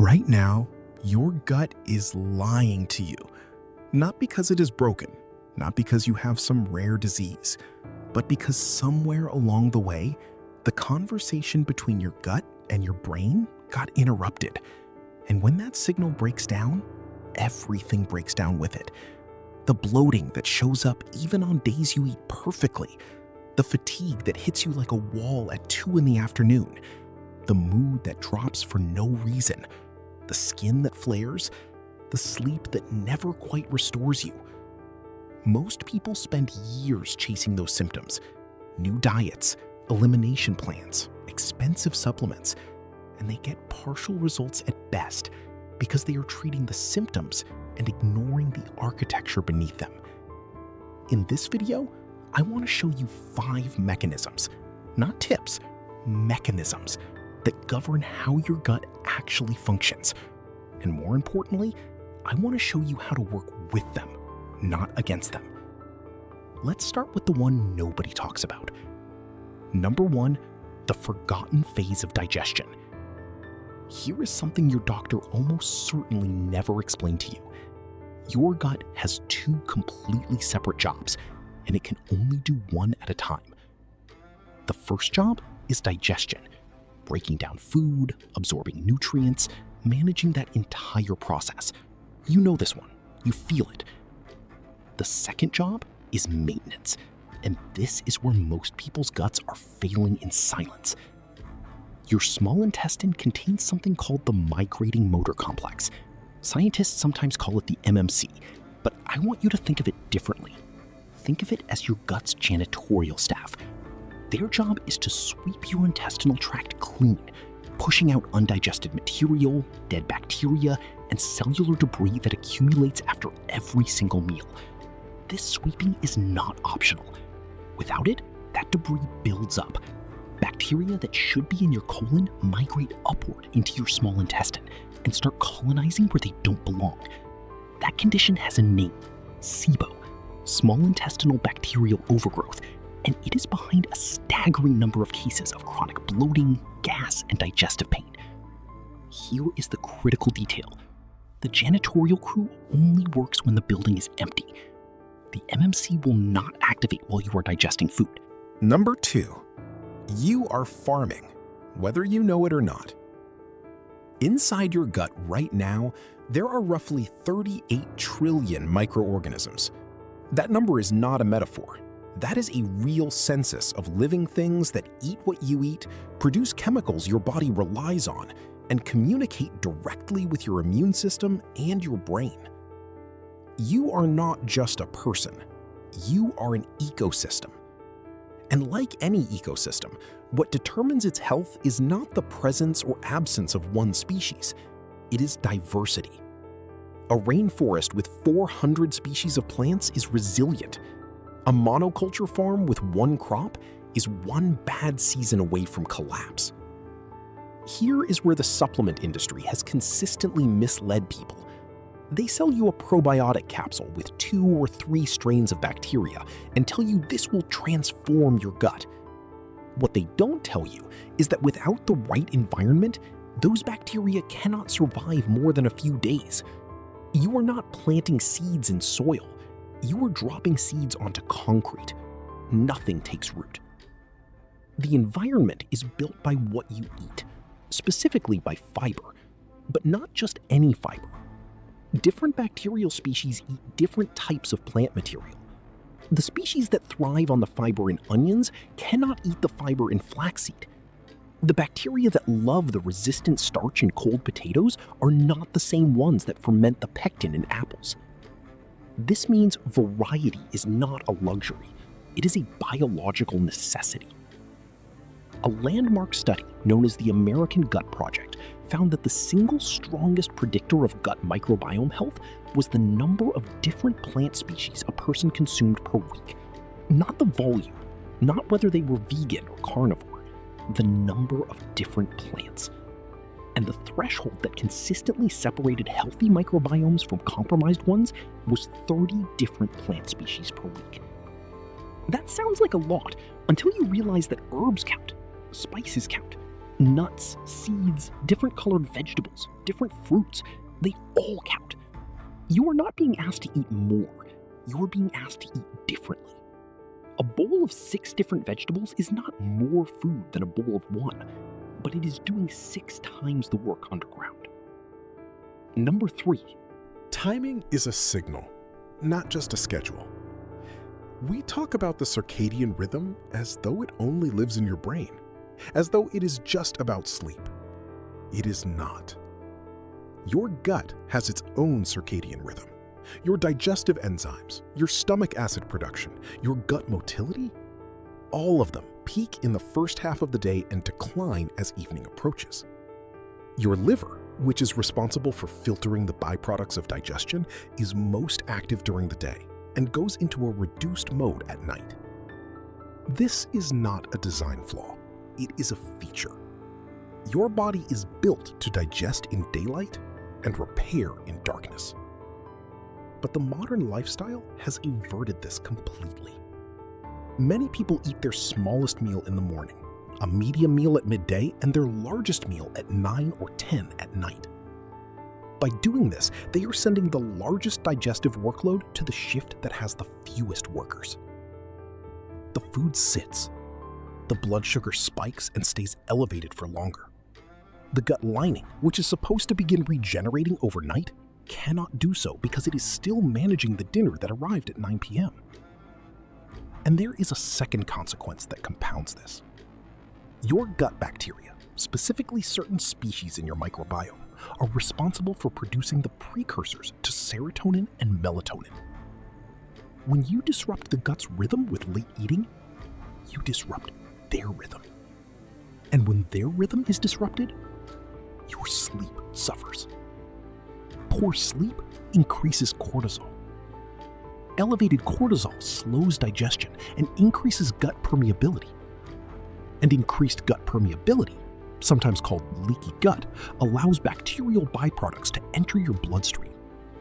Right now, your gut is lying to you. Not because it is broken, not because you have some rare disease, but because somewhere along the way, the conversation between your gut and your brain got interrupted. And when that signal breaks down, everything breaks down with it. The bloating that shows up even on days you eat perfectly, the fatigue that hits you like a wall at 2 in the afternoon, the mood that drops for no reason, the skin that flares, the sleep that never quite restores you. Most people spend years chasing those symptoms, new diets, elimination plans, expensive supplements, and they get partial results at best because they are treating the symptoms and ignoring the architecture beneath them. In this video, I want to show you 5 mechanisms, not tips, mechanisms that govern how your gut actually functions. And more importantly, I want to show you how to work with them, not against them. Let's start with the one nobody talks about. Number 1, the forgotten phase of digestion. Here is something your doctor almost certainly never explained to you. Your gut has 2 completely separate jobs, and it can only do one at a time. The first job is digestion, breaking down food, absorbing nutrients, managing that entire process. You know this one. You feel it. The second job is maintenance, and this is where most people's guts are failing in silence. Your small intestine contains something called the migrating motor complex. Scientists sometimes call it the MMC, but I want you to think of it differently. Think of it as your gut's janitorial staff. Their job is to sweep your intestinal tract clean, pushing out undigested material, dead bacteria, and cellular debris that accumulates after every single meal. This sweeping is not optional. Without it, that debris builds up. Bacteria that should be in your colon migrate upward into your small intestine and start colonizing where they don't belong. That condition has a name, SIBO, small intestinal bacterial overgrowth, and it is behind a staggering number of cases of chronic bloating, gas, and digestive pain. Here is the critical detail. The janitorial crew only works when the building is empty. The MMC will not activate while you are digesting food. Number 2, you are farming, whether you know it or not. Inside your gut right now, there are roughly 38 trillion microorganisms. That number is not a metaphor. That is a real census of living things that eat what you eat, produce chemicals your body relies on, and communicate directly with your immune system and your brain. You are not just a person. You are an ecosystem. And like any ecosystem, what determines its health is not the presence or absence of one species. It is diversity. A rainforest with 400 species of plants is resilient. A monoculture farm with one crop is one bad season away from collapse. Here is where the supplement industry has consistently misled people. They sell you a probiotic capsule with 2 or 3 strains of bacteria and tell you this will transform your gut. What they don't tell you is that without the right environment, those bacteria cannot survive more than a few days. You are not planting seeds in soil. You are dropping seeds onto concrete. Nothing takes root. The environment is built by what you eat, specifically by fiber, but not just any fiber. Different bacterial species eat different types of plant material. The species that thrive on the fiber in onions cannot eat the fiber in flaxseed. The bacteria that love the resistant starch in cold potatoes are not the same ones that ferment the pectin in apples. This means variety is not a luxury. It is a biological necessity. A landmark study known as the American Gut Project found that the single strongest predictor of gut microbiome health was the number of different plant species a person consumed per week. Not the volume, not whether they were vegan or carnivore, the number of different plants. And the threshold that consistently separated healthy microbiomes from compromised ones was 30 different plant species per week. That sounds like a lot until you realize that herbs count, spices count, Nuts, seeds, different colored vegetables, different fruits, they all count. You are not being asked to eat more, you are being asked to eat differently. A bowl of 6 different vegetables is not more food than a bowl of 1, but it is doing 6 times the work underground. Number 3. Timing is a signal, not just a schedule. We talk about the circadian rhythm as though it only lives in your brain, as though it is just about sleep. It is not. Your gut has its own circadian rhythm. Your digestive enzymes, your stomach acid production, your gut motility, all of them peak in the first half of the day and decline as evening approaches. Your liver, which is responsible for filtering the byproducts of digestion, is most active during the day and goes into a reduced mode at night. This is not a design flaw, it is a feature. Your body is built to digest in daylight and repair in darkness. But the modern lifestyle has inverted this completely. Many people eat their smallest meal in the morning, a medium meal at midday, and their largest meal at 9 or 10 at night. By doing this, they are sending the largest digestive workload to the shift that has the fewest workers. The food sits. The blood sugar spikes and stays elevated for longer. The gut lining, which is supposed to begin regenerating overnight, cannot do so because it is still managing the dinner that arrived at 9 p.m. And there is a second consequence that compounds this. Your gut bacteria, specifically certain species in your microbiome, are responsible for producing the precursors to serotonin and melatonin. When you disrupt the gut's rhythm with late eating, you disrupt their rhythm. And when their rhythm is disrupted, your sleep suffers. Poor sleep increases cortisol. Elevated cortisol slows digestion and increases gut permeability. And increased gut permeability, sometimes called leaky gut, allows bacterial byproducts to enter your bloodstream,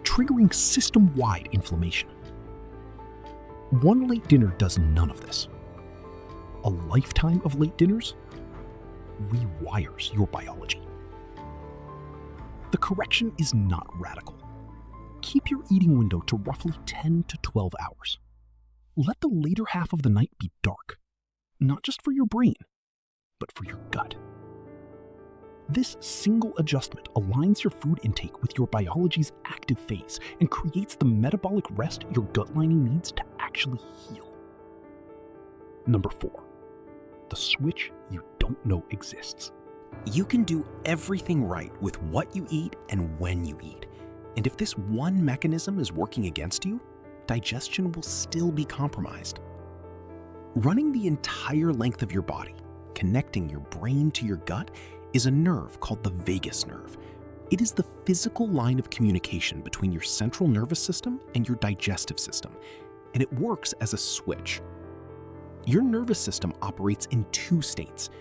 triggering system-wide inflammation. One late dinner does none of this. A lifetime of late dinners rewires your biology. The correction is not radical. Keep your eating window to roughly 10 to 12 hours. Let the later half of the night be dark, not just for your brain, but for your gut. This single adjustment aligns your food intake with your biology's active phase and creates the metabolic rest your gut lining needs to actually heal. Number 4, the switch you don't know exists. You can do everything right with what you eat and when you eat. And if this one mechanism is working against you, digestion will still be compromised. Running the entire length of your body, connecting your brain to your gut, is a nerve called the vagus nerve. It is the physical line of communication between your central nervous system and your digestive system, and it works as a switch. Your nervous system operates in 2 states.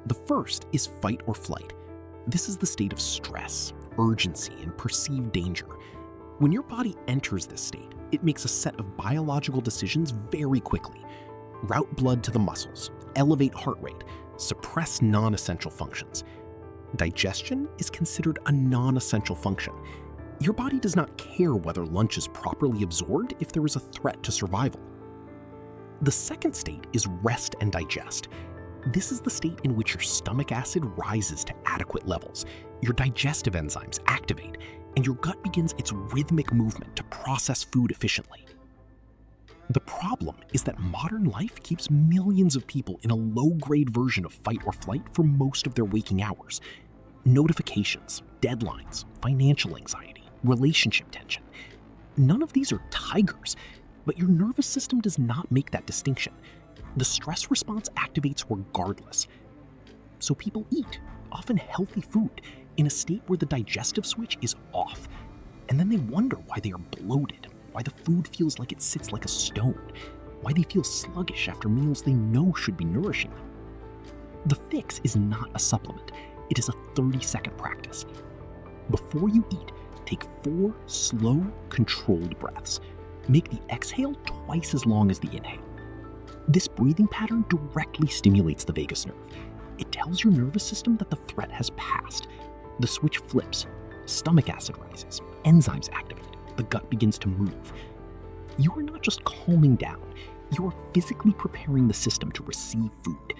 The first is fight or flight. This is the state of stress, urgency, and perceived danger. When your body enters this state, it makes a set of biological decisions very quickly. Route blood to the muscles, elevate heart rate, suppress non-essential functions. Digestion is considered a non-essential function. Your body does not care whether lunch is properly absorbed if there is a threat to survival. The second state is rest and digest. This is the state in which your stomach acid rises to adequate levels, your digestive enzymes activate, and your gut begins its rhythmic movement to process food efficiently. The problem is that modern life keeps millions of people in a low-grade version of fight or flight for most of their waking hours. Notifications, deadlines, financial anxiety, relationship tension. None of these are tigers, but your nervous system does not make that distinction. The stress response activates regardless. So people eat, often healthy food, in a state where the digestive switch is off. And then they wonder why they are bloated, why the food feels like it sits like a stone, why they feel sluggish after meals they know should be nourishing them. The fix is not a supplement, it is a 30-second practice. Before you eat, take 4 slow, controlled breaths. Make the exhale twice as long as the inhale. This breathing pattern directly stimulates the vagus nerve. It tells your nervous system that the threat has passed. The switch flips, stomach acid rises, enzymes activate, the gut begins to move. You are not just calming down, you are physically preparing the system to receive food.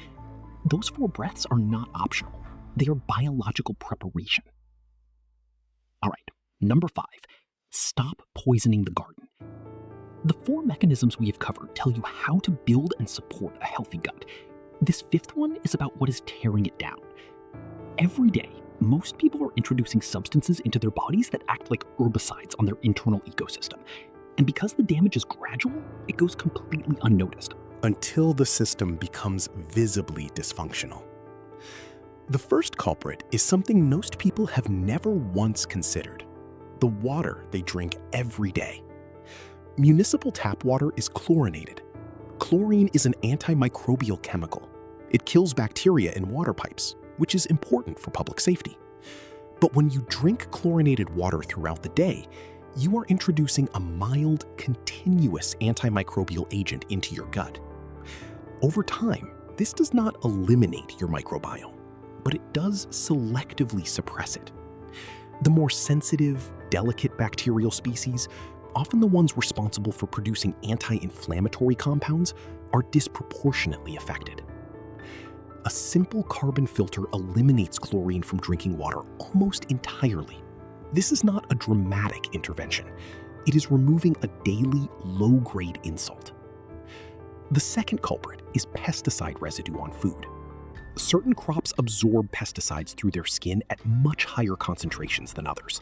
Those 4 breaths are not optional. They are biological preparation. All right, number 5, stop poisoning the garden. The 4 mechanisms we have covered tell you how to build and support a healthy gut. This 5th one is about what is tearing it down. Every day, most people are introducing substances into their bodies that act like herbicides on their internal ecosystem. And because the damage is gradual, it goes completely unnoticed. Until the system becomes visibly dysfunctional. The first culprit is something most people have never once considered: the water they drink every day. Municipal tap water is chlorinated. Chlorine is an antimicrobial chemical. It kills bacteria in water pipes, which is important for public safety. But when you drink chlorinated water throughout the day, you are introducing a mild, continuous antimicrobial agent into your gut. Over time, this does not eliminate your microbiome, but it does selectively suppress it. The more sensitive, delicate bacterial species, often the ones responsible for producing anti-inflammatory compounds, are disproportionately affected. A simple carbon filter eliminates chlorine from drinking water almost entirely. This is not a dramatic intervention. It is removing a daily, low-grade insult. The second culprit is pesticide residue on food. Certain crops absorb pesticides through their skin at much higher concentrations than others.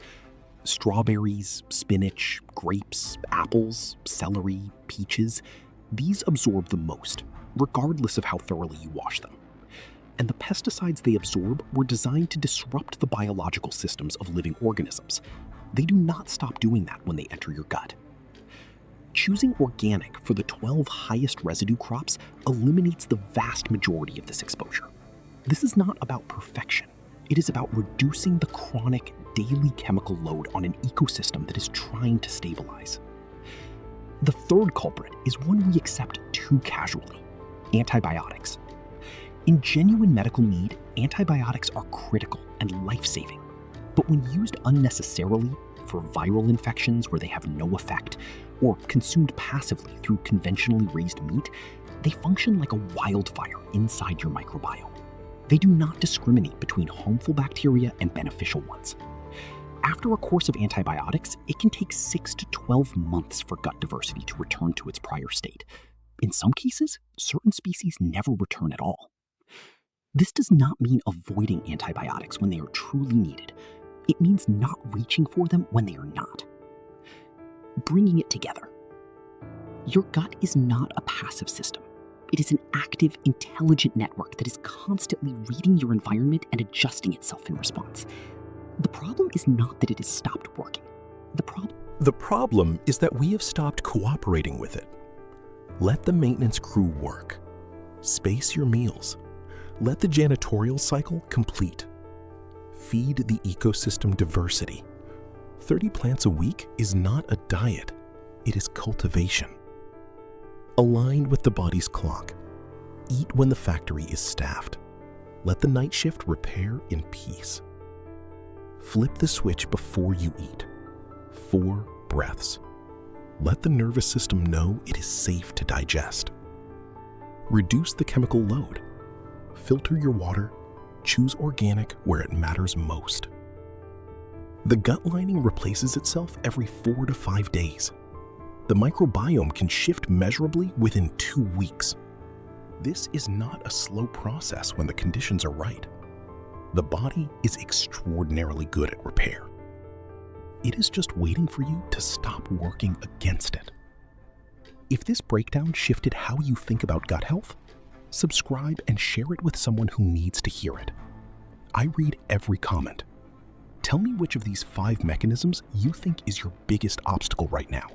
Strawberries, spinach, grapes, apples, celery, peaches, these absorb the most, regardless of how thoroughly you wash them. And the pesticides they absorb were designed to disrupt the biological systems of living organisms. They do not stop doing that when they enter your gut. Choosing organic for the 12 highest residue crops eliminates the vast majority of this exposure. This is not about perfection. It is about reducing the chronic, daily chemical load on an ecosystem that is trying to stabilize. The third culprit is one we accept too casually: antibiotics. In genuine medical need, antibiotics are critical and life-saving. But when used unnecessarily for viral infections where they have no effect, or consumed passively through conventionally raised meat, they function like a wildfire inside your microbiome. They do not discriminate between harmful bacteria and beneficial ones. After a course of antibiotics, it can take 6 to 12 months for gut diversity to return to its prior state. In some cases, certain species never return at all. This does not mean avoiding antibiotics when they are truly needed. It means not reaching for them when they are not. Bringing it together. Your gut is not a passive system. It is an active, intelligent network that is constantly reading your environment and adjusting itself in response. The problem is not that it has stopped working. The problem is that we have stopped cooperating with it. Let the maintenance crew work. Space your meals. Let the janitorial cycle complete. Feed the ecosystem diversity. 30 plants a week is not a diet. It is cultivation. Align with the body's clock. Eat when the factory is staffed. Let the night shift repair in peace. Flip the switch before you eat. 4 breaths. Let the nervous system know it is safe to digest. Reduce the chemical load. Filter your water. Choose organic where it matters most. The gut lining replaces itself every 4 to 5 days. The microbiome can shift measurably within 2 weeks. This is not a slow process when the conditions are right. The body is extraordinarily good at repair. It is just waiting for you to stop working against it. If this breakdown shifted how you think about gut health, subscribe and share it with someone who needs to hear it. I read every comment. Tell me which of these 5 mechanisms you think is your biggest obstacle right now.